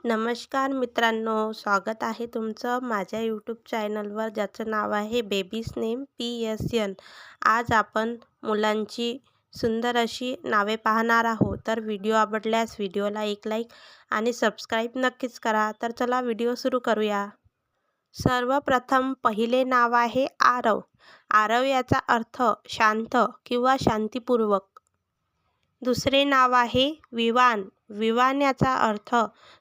नमस्कार मित्रांनो, स्वागत आहे तुमचं माझ्या यूट्यूब चॅनलवर ज्याचं नाव आहे बेबीज नेम PSN. आज आपण मुलांची सुंदर अशी नावे पाहणार आहोत. तर व्हिडिओ आवडल्यास व्हिडिओला एक लाईक आणि सबस्क्राईब नक्कीच करा. तर चला व्हिडिओ सुरू करूया. सर्वप्रथम पहिले नाव आहे आरव. आरव याचा अर्थ शांत किंवा शांतीपूर्वक. दुसरे नाव आहे विवान. विवान याचा अर्थ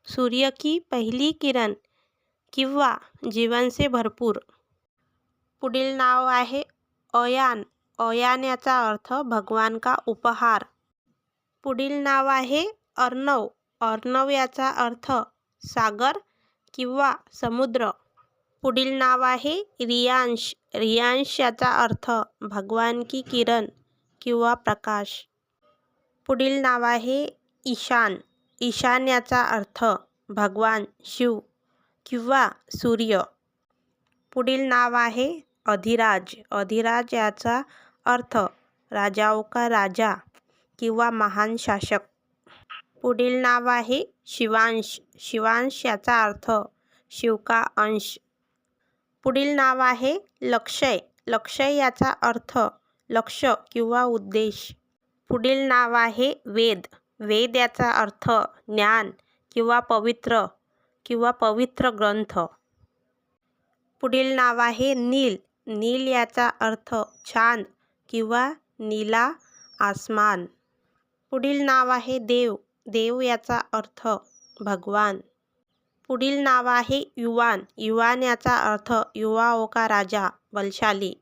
सूर्य की पहिली किरण किंवा जीवन से भरपूर. पुढील नाव आहे अयान. अयान याचा अर्थ भगवान का उपहार. पुढील नाव आहे अर्णव. अर्णव याचा अर्थ सागर किंवा समुद्र. पुढील नाव आहे रियांश. रियांश याचा अर्थ भगवान की किरण किंवा प्रकाश. पुढील नाव आहे ईशान. ईशान याचा अर्थ भगवान शिव किंवा सूर्य. पुढील नाव आहे अधिराज. अधिराज याचा अर्थ राजाओं का राजा किंवा महान शासक. पुढील नाव आहे शिवांश. शिवांश याचा अर्थ शिव का अंश. पुढील नाव आहे लक्षय. लक्षय याचा अर्थ लक्ष्य किंवा उद्देश. पुढील नाव आहे वेद. वेद याचा अर्थ ज्ञान किंवा पवित्र ग्रंथ. पुढील नाव आहे नील. नील याचा अर्थ चांद किंवा नीला आसमान. पुढील नाव आहे देव. देव याचा अर्थ भगवान. पुढील नाव आहे युवान. युवान याचा अर्थ युवाओं का राजा बलशाली.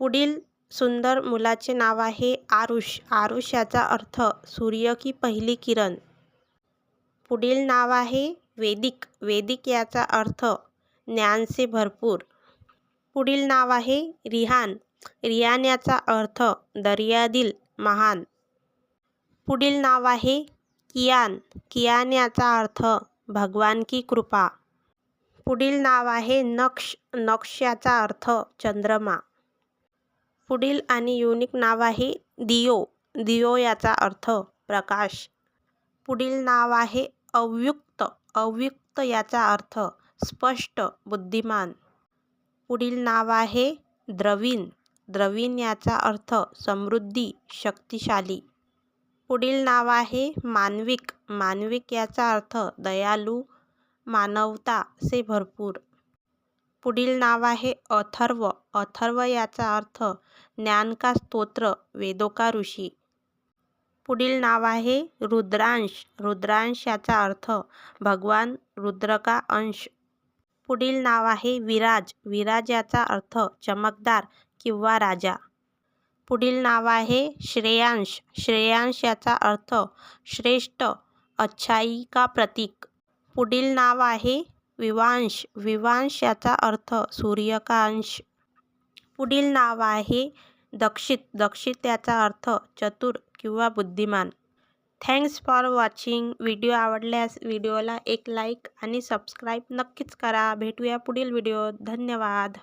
पुढील सुंदर मुलाचे नाव आहे आरुष. आरुष याचा अर्थ सूर्य की पहिली किरण. पुढील नाव आहे वेदिक. वेदिक याचा अर्थ ज्ञान से भरपूर. पुढील नाव आहे रिहान. रिहान याचा अर्थ दर्यादिल महान. पुढील नाव आहे कियान. कियान याचा अर्थ भगवान की कृपा. पुढील नाव आहे नक्ष. नक्ष याचा अर्थ चंद्रमा. पुढील आणि युनिक नाव आहे दियो. दियो याचा अर्थ प्रकाश. पुढील नाव आहे अव्युक्त. अव्युक्त याचा अर्थ स्पष्ट बुद्धिमान. पुढील नाव आहे द्रविण. द्रविण याचा अर्थ समृद्धी शक्तिशाली. पुढील नाव आहे मानविक. मानविक याचा अर्थ दयालू मानवता से भरपूर. पुढील नाव आहे अथर्व. अथर्व याचा अर्थ ज्ञान का स्तोत्र वेदों का ऋषी. पुढील नाव आहे रुद्रांश. रुद्रांश याचा अर्थ भगवान रुद्र का अंश. पुढील नाव आहे विराज. विराज याचा अर्थ चमकदार किंवा राजा. पुढील नाव आहे श्रेयांश. श्रेयांश याचा अर्थ श्रेष्ठ अच्छाई का प्रतीक. पुढील नाव आहे विवांश. विवांश याचा अर्थ सूर्य का अंश. पुढील नाव आहे दक्षित. दक्षित याचा अर्थ चतुर किंवा बुद्धिमान. Thanks for watching. व्हिडिओ आवडल्यास व्हिडिओला एक लाईक आणि सबस्क्राईब नक्कीच करा. भेटूया पुढील व्हिडिओत. धन्यवाद.